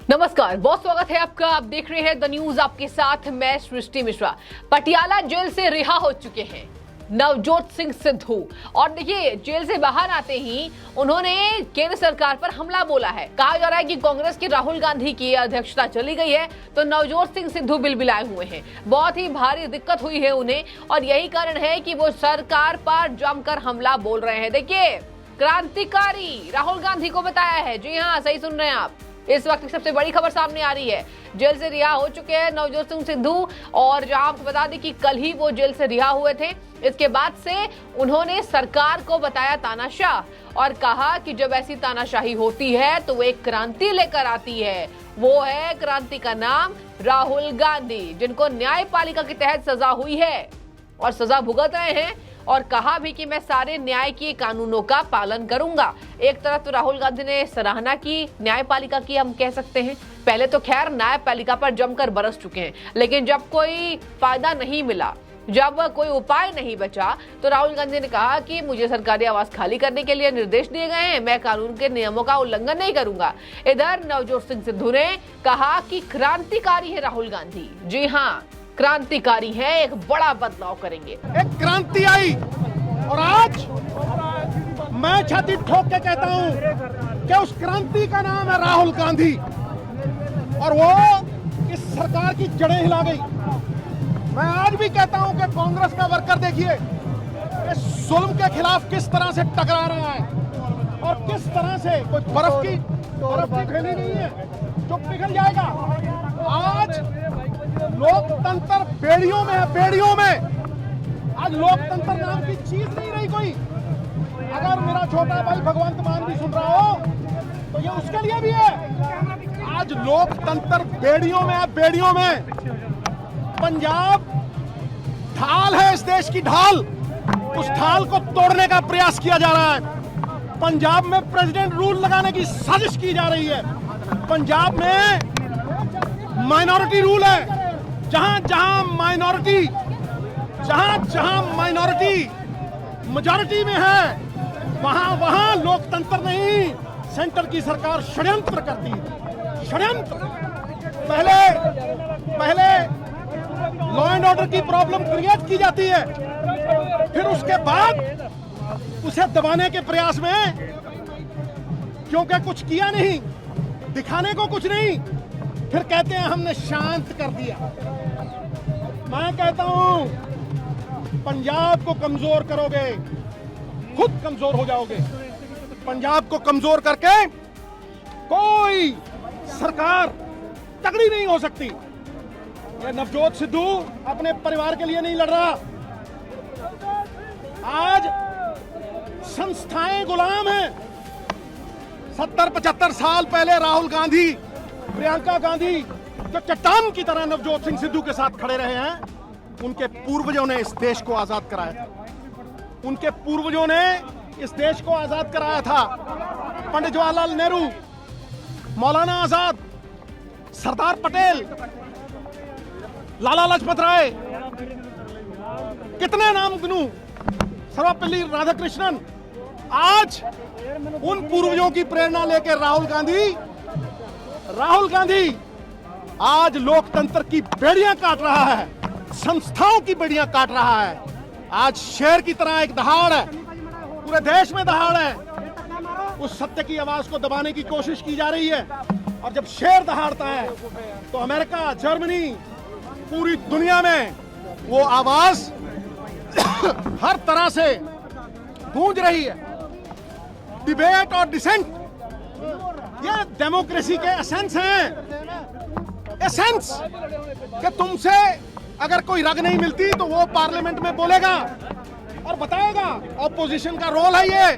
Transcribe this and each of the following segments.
नमस्कार, बहुत स्वागत है आपका। आप देख रहे हैं द न्यूज, आपके साथ मैं सृष्टि मिश्रा। पटियाला जेल से रिहा हो चुके हैं नवजोत सिंह सिद्धू और देखिए जेल से बाहर आते ही उन्होंने केंद्र सरकार पर हमला बोला है। कहा जा रहा है कि कांग्रेस की राहुल गांधी की अध्यक्षता चली गई है तो नवजोत सिंह सिद्धू बिलबिलाए हुए हैं। बहुत ही भारी दिक्कत हुई है उन्हें और यही कारण है कि वो सरकार पर जमकर हमला बोल रहे हैं। देखिए, क्रांतिकारी राहुल गांधी को बताया है। जी हाँ, सही सुन रहे हैं आप। इस वक्त की सबसे बड़ी खबर सामने आ रही है। जेल से रिहा हो चुके हैं नवजोत सिंह सिद्धू और जहां आपको बता दें कि कल ही वो जेल से रिहा हुए थे। इसके बाद से उन्होंने सरकार को बताया तानाशाह और कहा कि जब ऐसी तानाशाही होती है तो वो एक क्रांति लेकर आती है। वो है क्रांति का नाम राहुल गांधी, जिनको न्यायपालिका के तहत सजा हुई है और सजा भुगत रहे हैं और कहा भी कि मैं सारे न्याय के कानूनों का पालन करूंगा। एक तरफ तो राहुल गांधी ने सराहना की न्यायपालिका की, हम कह सकते हैं। पहले तो खैर न्यायपालिका पर जमकर बरस चुके हैं, लेकिन जब कोई फायदा नहीं मिला, जब कोई उपाय नहीं बचा, तो राहुल गांधी ने कहा कि मुझे सरकारी आवास खाली करने के लिए निर्देश दिए गए हैं, मैं कानून के नियमों का उल्लंघन नहीं करूंगा। इधर नवजोत सिंह सिद्धू ने कहा कि क्रांतिकारी है राहुल गांधी। जी हाँ, क्रांतिकारी है, एक बड़ा बदलाव करेंगे। एक क्रांति आई और आज मैं छाती ठोक के कहता हूं कि उस क्रांति का नाम है राहुल गांधी और वो इस सरकार की जड़ें हिला गई। मैं आज भी कहता हूं कि कांग्रेस का वर्कर देखिए इस जुल्म के खिलाफ किस तरह से टकरा रहा है और किस तरह से कोई बर्फ की थैली नहीं है जो पिघल जाएगा। आज लोकतंत्र बेड़ियों में है, बेड़ियों में। आज लोकतंत्र नाम की चीज नहीं रही कोई। अगर मेरा छोटा भाई भगवंत मान भी सुन रहा हो तो ये उसके लिए भी है। आज लोकतंत्र बेड़ियों में है, बेड़ियों में। पंजाब ढाल है, इस देश की ढाल। उस ढाल को तोड़ने का प्रयास किया जा रहा है। पंजाब में प्रेसिडेंट रूल लगाने की साजिश की जा रही है। पंजाब में माइनॉरिटी रूल है। जहां जहां माइनॉरिटी मेजॉरिटी में है, वहां लोकतंत्र नहीं, सेंटर की सरकार षड्यंत्र करती है। षड्यंत्र पहले लॉ एंड ऑर्डर की प्रॉब्लम क्रिएट की जाती है, फिर उसके बाद उसे दबाने के प्रयास में, क्योंकि कुछ किया नहीं, दिखाने को कुछ नहीं, फिर कहते हैं हमने शांत कर दिया। मैं कहता हूं पंजाब को कमजोर करोगे, खुद कमजोर हो जाओगे। पंजाब को कमजोर करके कोई सरकार तगड़ी नहीं हो सकती। ये नवजोत सिद्धू अपने परिवार के लिए नहीं लड़ रहा। आज संस्थाएं गुलाम हैं। 70-75 साल पहले राहुल गांधी, प्रियंका गांधी जो चट्टान की तरह नवजोत सिंह सिद्धू के साथ खड़े रहे हैं, उनके पूर्वजों ने इस देश को आजाद कराया था। उनके पूर्वजों ने इस देश को आजाद कराया था। पंडित जवाहरलाल नेहरू, मौलाना आजाद, सरदार पटेल, लाला लाजपत राय, कितने नाम गिनूं, सर्वपल्ली राधाकृष्णन। आज उन पूर्वजों की प्रेरणा लेकर राहुल गांधी आज लोकतंत्र की बेड़ियां काट रहा है, संस्थाओं की बेड़ियां काट रहा है। आज शेर की तरह एक दहाड़ है, पूरे देश में दहाड़ है। उस सत्य की आवाज को दबाने की कोशिश की जा रही है और जब शेर दहाड़ता है तो अमेरिका, जर्मनी, पूरी दुनिया में वो आवाज हर तरह से गूंज रही है। डिबेट और डिसेंट ये डेमोक्रेसी के एसेंस हैं। एसेंस कि तुमसे अगर कोई रग नहीं मिलती तो वो पार्लियामेंट में बोलेगा और बताएगा। ऑपोजिशन का रोल है ये।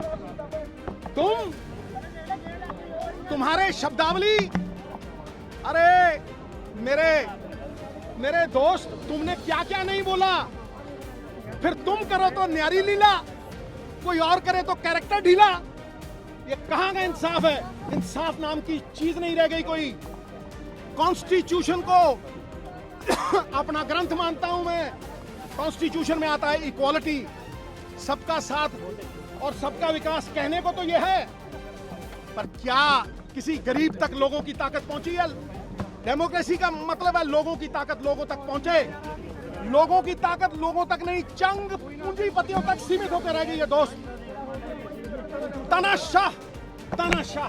तुम्हारे शब्दावली, अरे मेरे दोस्त, तुमने क्या क्या नहीं बोला, फिर तुम करो तो न्यारी लीला, कोई और करे तो कैरेक्टर ढीला। ये कहां का इंसाफ है? इंसाफ नाम की चीज नहीं रह गई कोई। कॉन्स्टिट्यूशन को अपना ग्रंथ मानता हूं मैं। कॉन्स्टिट्यूशन में आता है इक्वालिटी, सबका साथ और सबका विकास। कहने को तो ये है, पर क्या किसी गरीब तक लोगों की ताकत पहुंची है? डेमोक्रेसी का मतलब है लोगों की ताकत लोगों तक पहुंचे। लोगों की ताकत लोगों तक नहीं, चंद पूंजीपतियों तक सीमित होकर रह गई है दोस्त। तानाशाह, तानाशाह।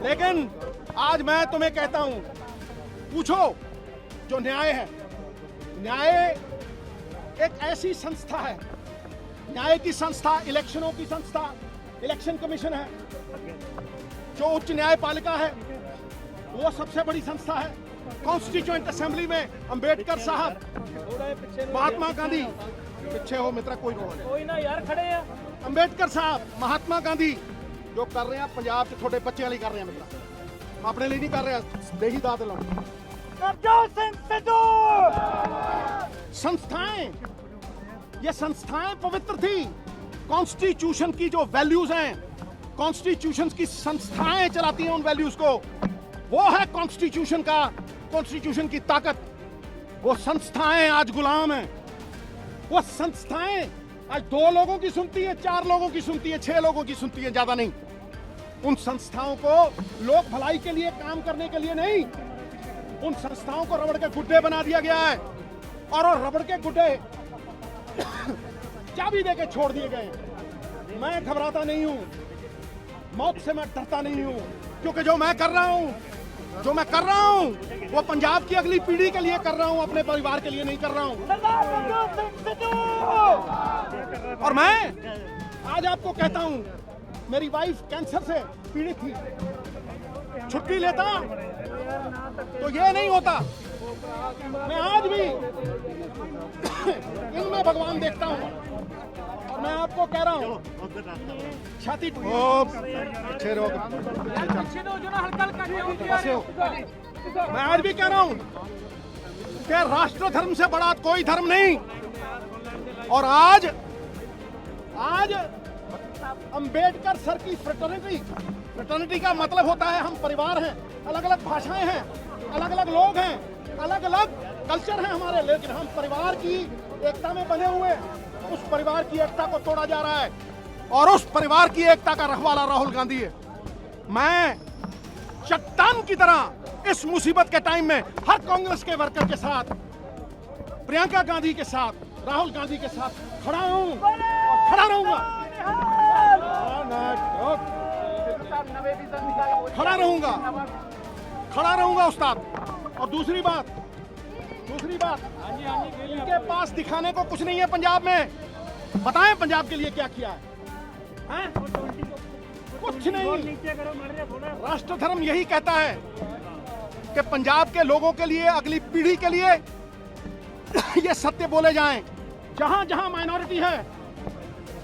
लेकिन आज मैं तुम्हें कहता हूं, पूछो जो न्याय है, न्याय एक ऐसी संस्था है, न्याय की संस्था, इलेक्शनों की संस्था, इलेक्शन कमीशन है। जो उच्च न्यायपालिका है वो सबसे बड़ी संस्था है। कॉन्स्टिट्यूएंट असेंबली में अंबेडकर साहब, महात्मा गांधी, पीछे हो मित्र, कोई कोई ना यार, खड़े हैं। अंबेडकर साहब, महात्मा गांधी जो कर रहे हैं पंजाब के छोटे बच्चे वाली कर रहे हैं मित्र, हम अपने लिए नहीं कर रहे, देही दाद लो। नवजोत सिंह सिद्धू। संस्थाएं, ये संस्थाएं पवित्र थी। कॉन्स्टिट्यूशन की जो वैल्यूज हैं, कॉन्स्टिट्यूशन की संस्थाएं चलाती हैं उन वैल्यूज को। वो है कॉन्स्टिट्यूशन का, कॉन्स्टिट्यूशन की ताकत। वो संस्थाएं आज गुलाम हैं। वो संस्थाएं आज 2 लोगों की सुनती है, 4 लोगों की सुनती है, 6 लोगों की सुनती है, ज्यादा नहीं। उन संस्थाओं को लोक भलाई के लिए काम करने के लिए नहीं, उन संस्थाओं को रबड़ के गुड्डे बना दिया गया है। और रबड़ के गुड्डे चाबी देके छोड़ दिए गए। मैं घबराता नहीं हूं, मौत से मैं डरता नहीं हूं, क्योंकि जो मैं कर रहा हूं वो पंजाब की अगली पीढ़ी के लिए कर रहा हूं, अपने परिवार के लिए नहीं कर रहा हूं। और मैं आज आपको कहता हूं, मेरी वाइफ कैंसर से पीड़ित थी, छुट्टी लेता तो ये नहीं होता। मैं आज भी इनमें भगवान देखता हूं। और मैं आपको कह रहा हूं, छाती पीछे रहो, मैं आज भी कह रहा हूं कि राष्ट्र धर्म से बड़ा कोई धर्म नहीं। और आज अंबेडकर सर की फ्रेटर्निटी का मतलब होता है हम परिवार हैं, अलग अलग भाषाएं हैं, अलग अलग लोग हैं, अलग अलग कल्चर हैं हमारे, लेकिन हम परिवार की एकता में बने हुए हैं। उस परिवार की एकता को तोड़ा जा रहा है और उस परिवार की एकता का रखवाला राहुल गांधी है। मैं चट्टान की तरह इस मुसीबत के टाइम में हर कांग्रेस के वर्कर के साथ, प्रियंका गांधी के साथ, राहुल गांधी के साथ खड़ा हूं और खड़ा रहूंगा, खड़ा रहूंगा उस्ताद। और दूसरी बात, इनके पास दिखाने को कुछ नहीं है पंजाब में। बताएं पंजाब के लिए क्या किया है? कुछ नहीं। राष्ट्र धर्म यही कहता है कि पंजाब के लोगों के लिए, अगली पीढ़ी के लिए ये सत्य बोले जाएं। जहां जहां माइनॉरिटी है,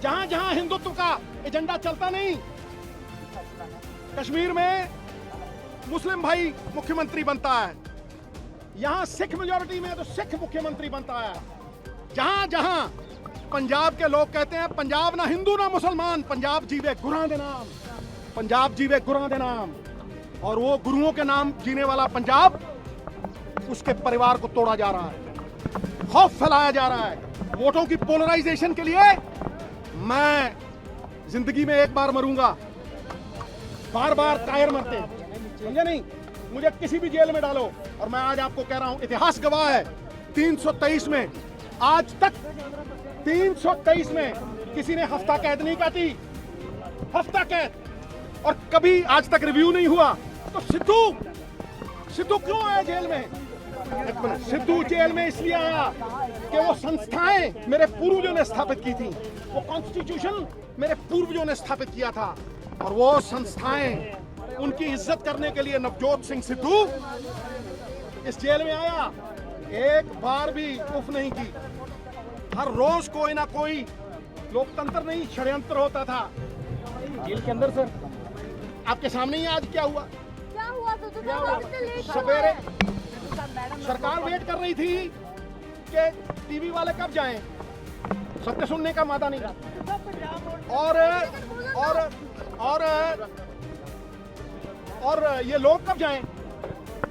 जहां जहां हिंदुत्व का एजेंडा चलता नहीं, कश्मीर में मुस्लिम भाई मुख्यमंत्री बनता है, यहां सिख मेजॉरिटी में तो सिख मुख्यमंत्री बनता है। जहां जहां पंजाब के लोग कहते हैं पंजाब ना हिंदू ना मुसलमान, पंजाब जीवे गुरुओं के नाम, पंजाब जीवे गुरुओं के नाम। और वो गुरुओं के नाम जीने वाला पंजाब, उसके परिवार को तोड़ा जा रहा है, खौफ फैलाया जा रहा है, वोटों की पोलराइजेशन के लिए। मैं जिंदगी में एक बार मरूंगा, बार बार कायर मरते, समझे नहीं? मुझे किसी भी जेल में डालो। और मैं आज आपको कह रहा हूं, इतिहास गवाह है, 323 में आज तक 323 में किसी ने हफ्ता कैद नहीं काटी, हफ्ता कैद, और कभी आज तक रिव्यू नहीं हुआ। तो सिद्धू क्यों आया जेल में? एक मिनट, सिद्धू जेल में इसलिए आया कि वो संस्थाएं मेरे पूर्वजों ने स्थापित की थी, वो कॉन्स्टिट्यूशन मेरे पूर्वजों ने स्थापित किया था, और वो संस्थाएं, उनकी इज्जत करने के लिए नवजोत सिंह सिद्धू इस जेल में आया। एक बार भी उफ नहीं की। हर रोज कोई ना कोई लोकतंत्र नहीं, षड्यंत्र होता था जेल के अंदर। सर आपके सामने ही आज क्या हुआ? सवेरे सरकार वेट कर रही थी कि टीवी वाले कब जाएं, सत्य सुनने का मादा नहीं। और ये लोग कब जाएं?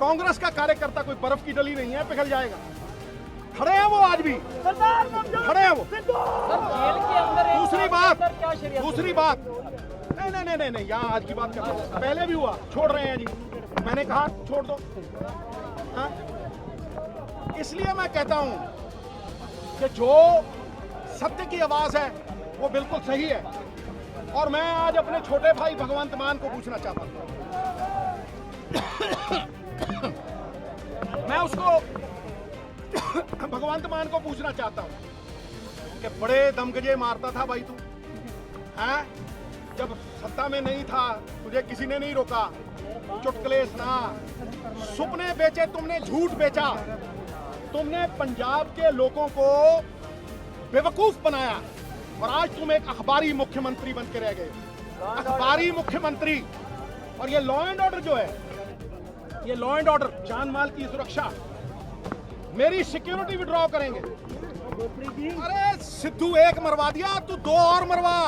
कांग्रेस का कार्यकर्ता कोई बर्फ की डली नहीं है, पिघल जाएगा। खड़े हैं वो, आज भी खड़े हैं वो। जेल के अंदर दूसरी बात, नहीं, यहाँ आज की बात कर रहा हूँ, पहले भी हुआ, छोड़ रहे हैं जी, मैंने कहा छोड़ दो। हाँ? इसलिए मैं कहता हूं कि जो सत्य की आवाज है वो बिल्कुल सही है। और मैं आज अपने छोटे भाई भगवंत मान को पूछना चाहता हूं, मैं उसको भगवंत मान को पूछना चाहता हूं कि बड़े दमगजे मारता था भाई तू, हैं? जब सत्ता में नहीं था तुझे किसी ने नहीं रोका, चुटकुले सुना, सुपने बेचे तुमने, झूठ बेचा, तुमने पंजाब के लोगों को बेवकूफ बनाया और आज तुम एक अखबारी मुख्यमंत्री बन के रह गए, अखबारी मुख्यमंत्री। और ये लॉ एंड ऑर्डर जो है, ये लॉ एंड ऑर्डर, जान माल की सुरक्षा, मेरी सिक्योरिटी विड्रॉ करेंगे। अरे सिद्धू एक मरवा दिया, तू दो और मरवा।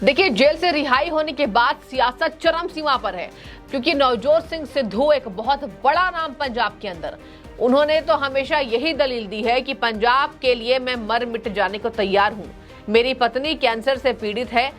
देखिए, जेल से रिहाई होने के बाद सियासत चरम सीमा पर है, क्योंकि नवजोत सिंह सिद्धू एक बहुत बड़ा नाम पंजाब के अंदर। उन्होंने तो हमेशा यही दलील दी है कि पंजाब के लिए मैं मर मिट जाने को तैयार हूं। मेरी पत्नी कैंसर से पीड़ित है,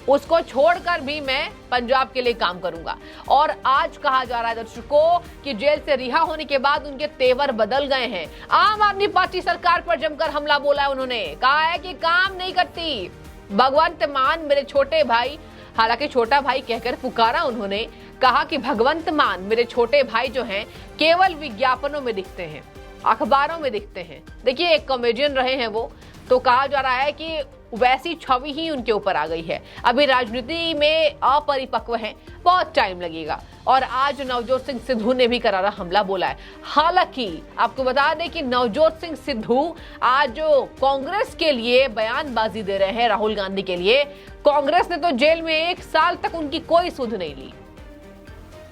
उसको छोड़कर भी मैं पंजाब के लिए काम करूंगा। और आज कहा जा रहा है दर्शकों कि जेल से रिहा होने के बाद उनके तेवर बदल गए हैं। आम आदमी पार्टी सरकार पर जमकर हमला बोला है। उन्होंने कहा है कि काम नहीं करती। भगवंत मान मेरे छोटे भाई, हालांकि छोटा भाई कहकर पुकारा उन्होंने, कहा कि भगवंत मान मेरे छोटे भाई जो हैं केवल विज्ञापनों में दिखते हैं, अखबारों में दिखते हैं। देखिए, एक कॉमेडियन रहे हैं वो, तो कहा जा रहा है कि वैसी छवि ही उनके ऊपर आ गई है। अभी राजनीति में अपरिपक्व हैं, बहुत टाइम लगेगा। और आज नवजोत सिंह सिद्धू ने भी करारा हमला बोला है। हालांकि आपको बता दें कि नवजोत सिंह सिद्धू आज जो कांग्रेस के लिए बयानबाजी दे रहे हैं, राहुल गांधी के लिए, कांग्रेस ने तो जेल में 1 साल तक उनकी कोई सुध नहीं ली,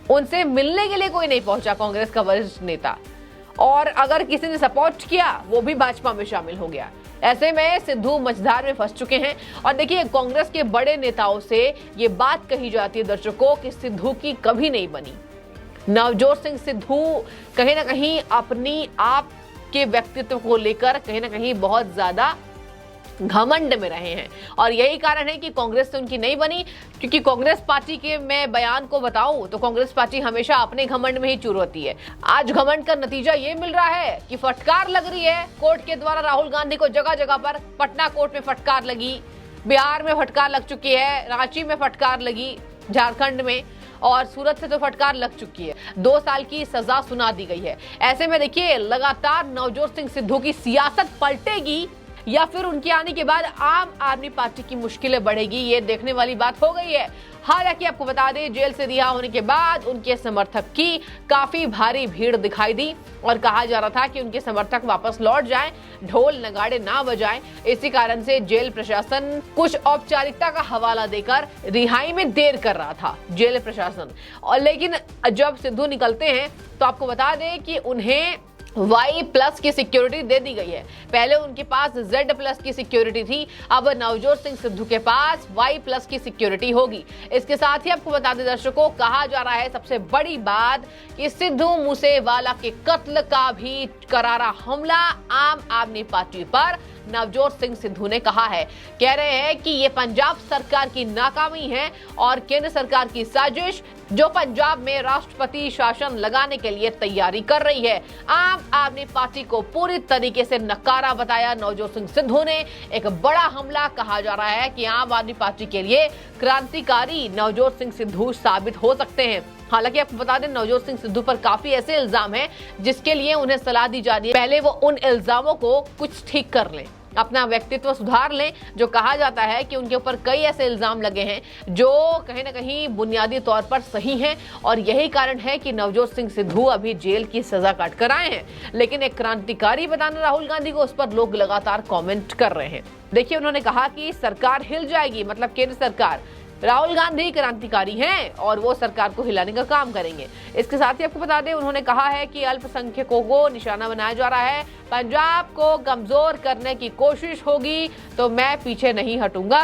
उनसे मिलने के लिए कोई नहीं पहुंचा कांग्रेस का वरिष्ठ नेता, और अगर किसी ने सपोर्ट किया वो भी भाजपा में शामिल हो गया। ऐसे में सिद्धू मझधार में फंस चुके हैं। और देखिए, कांग्रेस के बड़े नेताओं से ये बात कही जाती है दर्शकों कि सिद्धू की कभी नहीं बनी। नवजोत सिंह सिद्धू कहीं ना कहीं अपनी आप के व्यक्तित्व को लेकर कहीं ना कहीं बहुत ज्यादा घमंड में रहे हैं, और यही कारण है कि कांग्रेस से उनकी नहीं बनी। क्योंकि कांग्रेस पार्टी के मैं बयान को बताऊं तो कांग्रेस पार्टी हमेशा अपने घमंड में ही चूर होती है। आज घमंड का नतीजा ये मिल रहा है कि फटकार लग रही है कोर्ट के द्वारा राहुल गांधी को। जगह जगह पर पटना कोर्ट में फटकार लगी, बिहार में फटकार लग चुकी है, रांची में फटकार लगी, झारखंड में, और सूरत से तो फटकार लग चुकी है। 2 साल की सजा सुना दी गई है। ऐसे में देखिए, लगातार नवजोत सिंह सिद्धू की सियासत पलटेगी या फिर उनके आने के बाद आम आदमी पार्टी की मुश्किलें बढ़ेगी, ये देखने वाली बात हो गई है। हालांकि आपको बता दें, जेल से रिहा होने के बाद उनके समर्थक की काफी भारी भीड़ दिखाई दी, और कहा जा रहा था कि उनके समर्थक वापस लौट जाएं, ढोल नगाड़े ना बजाएं। इसी कारण से जेल प्रशासन कुछ औपचारिकता का हवाला देकर रिहाई में देर कर रहा था, जेल प्रशासन। और लेकिन जब सिद्धू निकलते हैं तो आपको बता दें कि उन्हें Y+ की सिक्योरिटी दे दी गई है। पहले उनके पास Z+ की सिक्योरिटी थी, अब नवजोत सिंह सिद्धू के पास Y+ की सिक्योरिटी होगी। इसके साथ ही आपको बता दें दर्शकों, कहा जा रहा है सबसे बड़ी बात कि सिद्धू मूसेवाला के कत्ल का भी करारा हमला आम आदमी पार्टी पर नवजोत सिंह सिद्धू ने कहा है। कह रहे हैं कि ये पंजाब सरकार की नाकामी है और केंद्र सरकार की साजिश, जो पंजाब में राष्ट्रपति शासन लगाने के लिए तैयारी कर रही है। आम आदमी पार्टी को पूरी तरीके से नकारा बताया नवजोत सिंह सिद्धू ने। एक बड़ा हमला कहा जा रहा है कि आम आदमी पार्टी के लिए क्रांतिकारी नवजोत सिंह सिद्धू साबित हो सकते हैं। हालांकि आपको बता दें, नवजोत सिंह सिद्धू पर काफी ऐसे इल्जाम हैं जिसके लिए उन्हें सलाह दी जा रही है पहले वो उन इल्जामों को कुछ ठीक कर लें, अपना व्यक्तित्व सुधार लें। जो कहा जाता है कि उनके ऊपर कई ऐसे इल्जाम लगे हैं जो कहीं ना कहीं बुनियादी तौर पर सही हैं, और यही कारण है कि नवजोत सिंह सिद्धू अभी जेल की सजा काट कर आए हैं। लेकिन एक क्रांतिकारी बताना राहुल गांधी को, उस पर लोग लगातार कॉमेंट कर रहे हैं। देखिए, उन्होंने कहा कि सरकार हिल जाएगी, मतलब केंद्र सरकार। राहुल गांधी क्रांतिकारी हैं और वो सरकार को हिलाने का काम करेंगे। इसके साथ ही आपको बता दें, उन्होंने कहा है कि अल्पसंख्यकों को निशाना बनाया जा रहा है, पंजाब को कमजोर करने की कोशिश होगी तो मैं पीछे नहीं हटूंगा।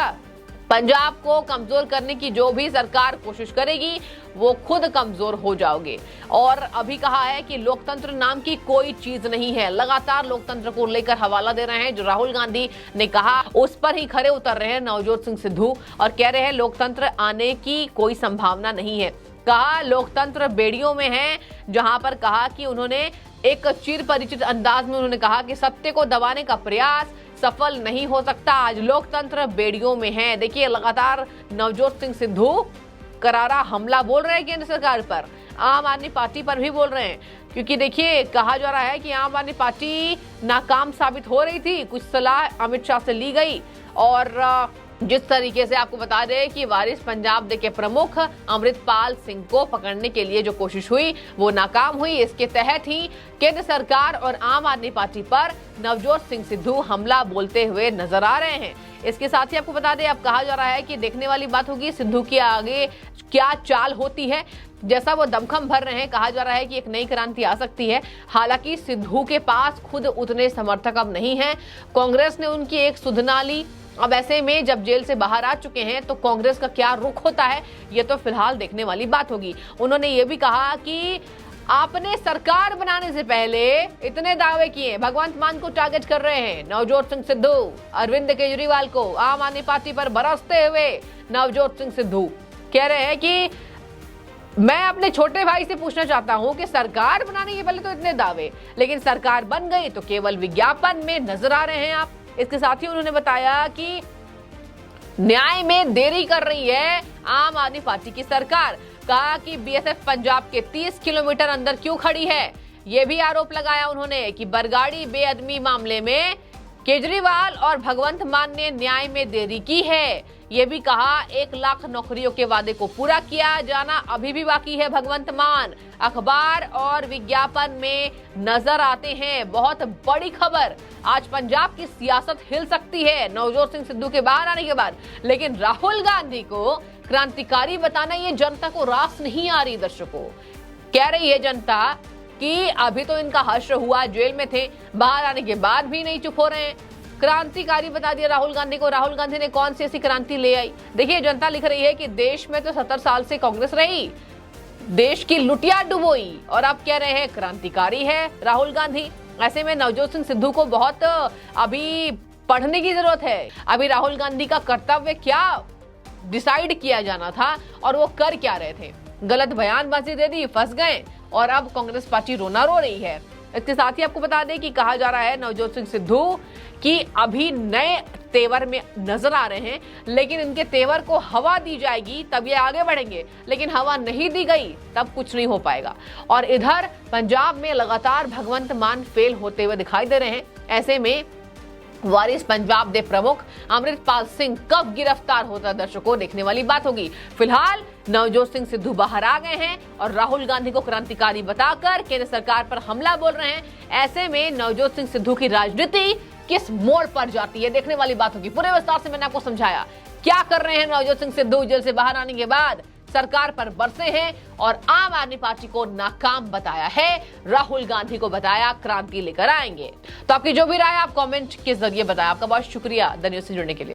पंजाब को कमजोर करने की जो भी सरकार कोशिश करेगी वो खुद कमजोर हो जाओगे। और अभी कहा है कि लोकतंत्र नाम की कोई चीज नहीं है। लगातार लोकतंत्र को लेकर हवाला दे रहे हैं। जो राहुल गांधी ने कहा उस पर ही खरे उतर रहे हैं नवजोत सिंह सिद्धू और कह रहे हैं लोकतंत्र आने की कोई संभावना नहीं है। कहा लोकतंत्र बेड़ियों में है, जहां पर कहा कि उन्होंने एक चिर परिचित अंदाज में उन्होंने कहा कि सत्य को दबाने का प्रयास सफल नहीं हो सकता। आज लोकतंत्र बेड़ियों में है। देखिए लगातार नवजोत सिंह सिद्धू करारा हमला बोल रहे हैं केंद्र सरकार पर, आम आदमी पार्टी पर भी बोल रहे हैं, क्योंकि देखिए कहा जा रहा है कि आम आदमी पार्टी नाकाम साबित हो रही थी। कुछ सलाह अमित शाह से ली गई और जिस तरीके से आपको बता दें कि वारिस पंजाब दे के प्रमुख अमृतपाल सिंह को पकड़ने के लिए जो कोशिश हुई वो नाकाम हुई। इसके तहत ही केंद्र सरकार और आम आदमी पार्टी पर नवजोत सिंह सिद्धू हमला बोलते हुए नजर आ रहे हैं। इसके साथ ही आपको बता दें, अब कहा जा रहा है कि देखने वाली बात होगी सिद्धू की आगे क्या चाल होती है। जैसा वो दमखम भर रहे हैं, कहा जा रहा है कि एक नई क्रांति आ सकती है। हालांकि सिद्धू के पास खुद उतने समर्थक अब नहीं है। कांग्रेस ने उनकी एक सुधना ली। अब ऐसे में जब जेल से बाहर आ चुके हैं तो कांग्रेस का क्या रुख होता है ये तो फिलहाल देखने वाली बात होगी। उन्होंने ये भी कहा कि आपने सरकार बनाने से पहले इतने दावे किए, भगवंत मान को टारगेट कर रहे हैं नवजोत सिंह सिद्धू, अरविंद केजरीवाल को, आम आदमी पार्टी पर बरसते हुए नवजोत सिंह सिद्धू कह रहे हैं कि मैं अपने छोटे भाई से पूछना चाहता हूं कि सरकार बनाने के पहले तो इतने दावे, लेकिन सरकार बन गई तो केवल विज्ञापन में नजर आ रहे हैं आप। इसके साथ ही उन्होंने बताया कि न्याय में देरी कर रही है आम आदमी पार्टी की सरकार। कहा कि बीएसएफ पंजाब के 30 किलोमीटर अंदर क्यों खड़ी है, यह भी आरोप लगाया उन्होंने कि बरगाड़ी बेअदबी मामले में केजरीवाल और भगवंत मान ने न्याय में देरी की है। ये भी कहा 1 लाख नौकरियों के वादे को पूरा किया जाना अभी भी बाकी है। भगवंत मान अखबार और विज्ञापन में नजर आते हैं। बहुत बड़ी खबर, आज पंजाब की सियासत हिल सकती है नवजोत सिंह सिद्धू के बाहर आने के बाद। लेकिन राहुल गांधी को क्रांतिकारी बताना ये जनता को रास नहीं आ रही। दर्शकों कह रही है जनता कि अभी तो इनका हश्र हुआ, जेल में थे, बाहर आने के बाद भी नहीं चुप हो रहे हैं। क्रांतिकारी बता दिया राहुल गांधी को। राहुल गांधी ने कौन सी ऐसी क्रांति ले आई? देखिए जनता लिख रही है कि देश में तो 70 साल से कांग्रेस रही, देश की लुटिया डुबोई, और अब कह रहे हैं क्रांतिकारी है राहुल गांधी। ऐसे में नवजोत सिंह सिद्धू को बहुत अभी पढ़ने की जरूरत है। अभी राहुल गांधी का कर्तव्य क्या डिसाइड किया जाना था और वो कर क्या रहे थे। गलत बयानबाजी दे दी, फंस गए और अब कांग्रेस पार्टी रोना रो रही है। इसके साथ ही आपको बता दें कि कहा जा रहा है नवजोत सिंह सिद्धू कि अभी नए तेवर में नजर आ रहे हैं, लेकिन इनके तेवर को हवा दी जाएगी तब ये आगे बढ़ेंगे, लेकिन हवा नहीं दी गई तब कुछ नहीं हो पाएगा। और इधर पंजाब में लगातार भगवंत मान फेल होते हुए दिखाई दे रहे हैं। ऐसे में वारिस पंजाब दे प्रमुख अमृतपाल सिंह कब गिरफ्तार होता, दर्शकों देखने वाली बात होगी। फिलहाल नवजोत सिंह सिद्धू बाहर आ गए हैं और राहुल गांधी को क्रांतिकारी बताकर केंद्र सरकार पर हमला बोल रहे हैं। ऐसे में नवजोत सिंह सिद्धू की राजनीति किस मोड़ पर जाती है देखने वाली बात होगी। पूरे विस्तार से मैंने आपको समझाया क्या कर रहे हैं नवजोत सिंह सिद्धू। जेल से बाहर आने के बाद सरकार पर बरसे हैं और आम आदमी पार्टी को नाकाम बताया है, राहुल गांधी को बताया क्रांति लेकर आएंगे। तो आपकी जो भी राय आप कमेंट के जरिए बताएं। आपका बहुत शुक्रिया द न्यूज़ से जुड़ने के लिए।